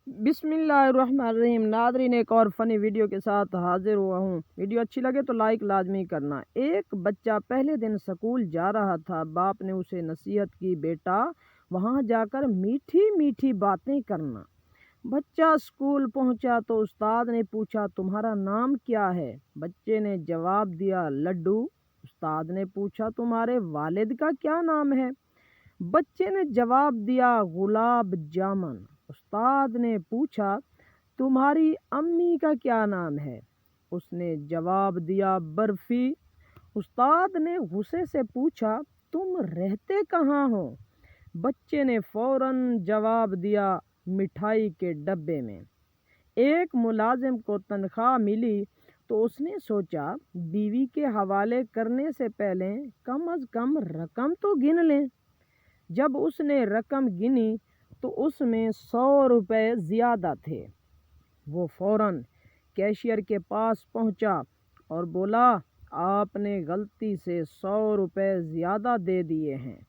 बिस्मिल्लाहिर्रहमानिर्रहीम। नादरीन, एक और फ़नी वीडियो के साथ हाजिर हुआ हूँ। वीडियो अच्छी लगे तो लाइक लाजमी करना। एक बच्चा पहले दिन स्कूल जा रहा था। बाप ने उसे नसीहत की, बेटा वहाँ जाकर मीठी मीठी बातें करना। बच्चा स्कूल पहुँचा तो उस्ताद ने पूछा, तुम्हारा नाम क्या है? बच्चे ने जवाब दिया, लड्डू। उस्ताद ने पूछा, तुम्हारे वालिद का क्या नाम है? बच्चे ने जवाब दिया, गुलाब जामुन। उस्ताद ने पूछा, तुम्हारी अम्मी का क्या नाम है? उसने जवाब दिया, बर्फ़ी। उस्ताद ने गुस्से से पूछा, तुम रहते कहाँ हो? बच्चे ने फ़ौरन जवाब दिया, मिठाई के डब्बे में। एक मुलाजिम को तनख्वाह मिली तो उसने सोचा, बीवी के हवाले करने से पहले कम अज़ कम रकम तो गिन लें। जब उसने रकम गिनी तो उसमें 100 रुपये ज़्यादा थे। वो फ़ौरन कैशियर के पास पहुंचा और बोला, आपने गलती से 100 रुपये ज़्यादा दे दिए हैं।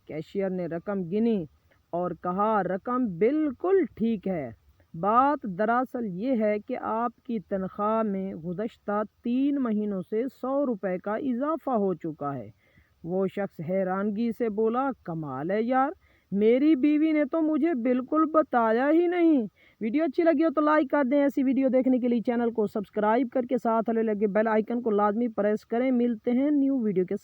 कैशियर ने रकम गिनी और कहा, रकम बिल्कुल ठीक है। बात दरअसल ये है कि आपकी तनख्वाह में गुज़श्ता 3 महीनों से 100 रुपये का इजाफ़ा हो चुका है। वो शख्स हैरानगी से बोला, कमाल है यार, मेरी बीवी ने तो मुझे बिल्कुल बताया ही नहीं। वीडियो अच्छी लगी हो तो लाइक कर दें। ऐसी वीडियो देखने के लिए चैनल को सब्सक्राइब करके साथ वाले लगे बेल आइकन को लाजमी प्रेस करें। मिलते हैं न्यू वीडियो के